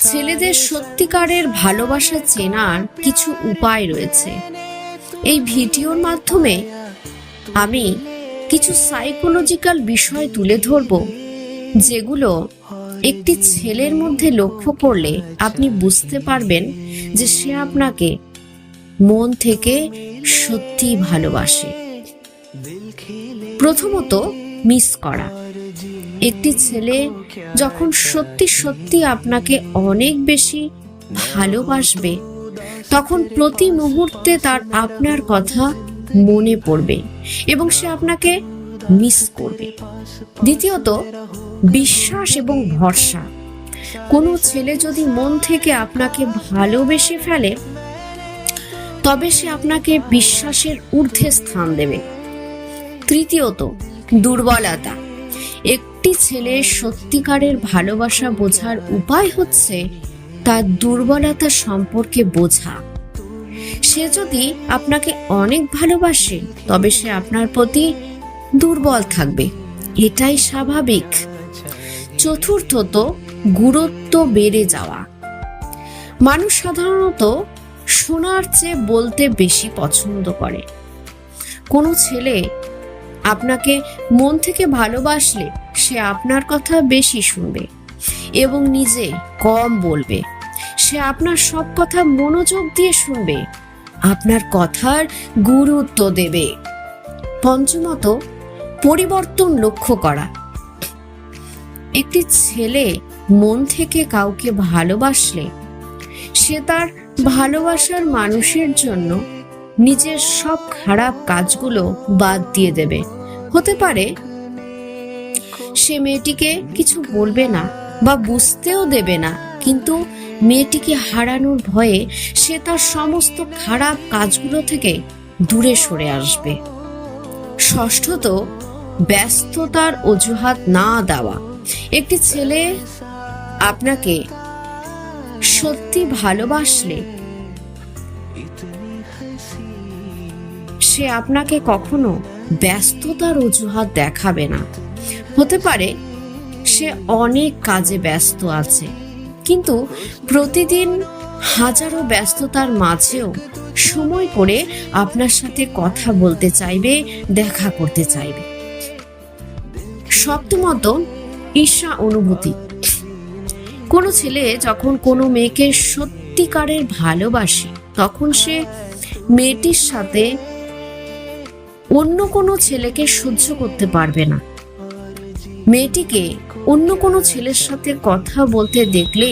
ছেলেদের সত্যিকারের ভালোবাসা চেনার কিছু উপায় রয়েছে। এই ভিডিওর মাধ্যমে আমি কিছু সাইকোলজিক্যাল বিষয় তুলে ধরব, যেগুলো একটি ছেলের মধ্যে লক্ষ্য করলে আপনি বুঝতে পারবেন যে সে আপনাকে মন থেকে সত্যি ভালোবাসে। প্রথমত, মিস করা। একটি ছেলে যখন সত্যি সত্যি আপনাকে অনেক বেশি ভালোবাসবে, তখন প্রতি মুহূর্তে তার আপনার কথা মনে পড়বে এবং সে আপনাকে মিস করবে। দ্বিতীয়ত, বিশ্বাস এবং ভরসা। কোনো ছেলে যদি মন থেকে আপনাকে ভালোবেসে ফেলে, তবে সে আপনাকে বিশ্বাসের ঊর্ধ্বে স্থান দেবে। তৃতীয়ত, দুর্বলতা। একটি ছেলে সত্যিকারের ভালোবাসা বোঝার উপায় হচ্ছে তার দুর্বলতা সম্পর্কে বোঝা। সে যদি আপনাকে অনেক ভালোবাসে, তবে সে আপনার প্রতি দুর্বল থাকবে, এটাই স্বাভাবিক। চতুর্থত, গুরুত্ব বেড়ে যাওয়া। মানুষ সাধারণত শোনার চেয়ে বলতে বেশি পছন্দ করে। কোনো ছেলে আপনাকে মন থেকে ভালোবাসলে সে আপনার কথা বেশি শুনবে এবং নিজে কম বলবে। সে আপনার সব কথা মনোযোগ দিয়ে শুনবে, আপনার কথার গুরুত্ব দেবে। পঞ্চমত, পরিবর্তন লক্ষ্য করা। একটি ছেলে মন থেকে কাউকে ভালোবাসলে সে তার ভালোবাসার মানুষের জন্য নিজের সব খারাপ কাজগুলো বাদ দিয়ে দেবে। হতে পারে সে মেয়েটিকে কিছু বলবে না বা বুঝতেও দেবে না, কিন্তু মেয়েটিকে হারানোর ভয়ে সে তার সমস্ত খারাপ কাজগুলো থেকে দূরে সরে আসবে। ষষ্ঠত, ব্যস্ততার অজুহাত না দেওয়া। একটি ছেলে আপনাকে সত্যি ভালোবাসলে সে আপনাকে কখনো ব্যস্ততার অজুহাত দেখাবে না। হতে পারে সে অনেক কাজে ব্যস্ত আছে, কিন্তু প্রতিদিন হাজারো ব্যস্ততার মাঝেও সময় করে আপনার সাথে কথা বলতে চাইবে, দেখা করতে চাইবে। সপ্তমত, ঈর্ষা অনুভূতি। কোনো ছেলে যখন কোনো মেয়েকে সত্যিকারের ভালোবাসে, তখন সে মেয়েটির সাথে অন্য কোনো ছেলেকে সহ্য করতে পারবে না। মেয়েটিকে অন্য কোনো ছেলের সাথে কথা বলতে দেখলে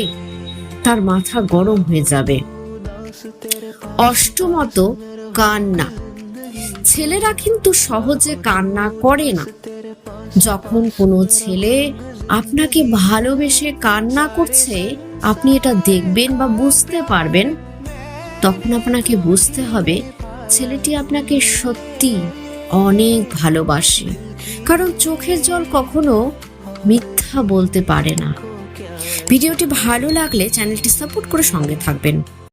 তার মাথা গরম হয়ে যাবে। অষ্টমত, কান্না। ছেলেরা কিন্তু সহজে কান্না করে না। যখন কোনো ছেলে আপনাকে ভালোবেসে কান্না করছে, আপনি এটা দেখবেন বা বুঝতে পারবেন, তখন আপনাকে বুঝতে হবে ছেলেটি আপনাকে সত্যি অনেক ভালোবাসে, কারণ চোখের জল কখনো মিথ্যা বলতে পারে না। ভিডিওটি ভালো লাগলে চ্যানেলটি সাপোর্ট করে সঙ্গে থাকবেন।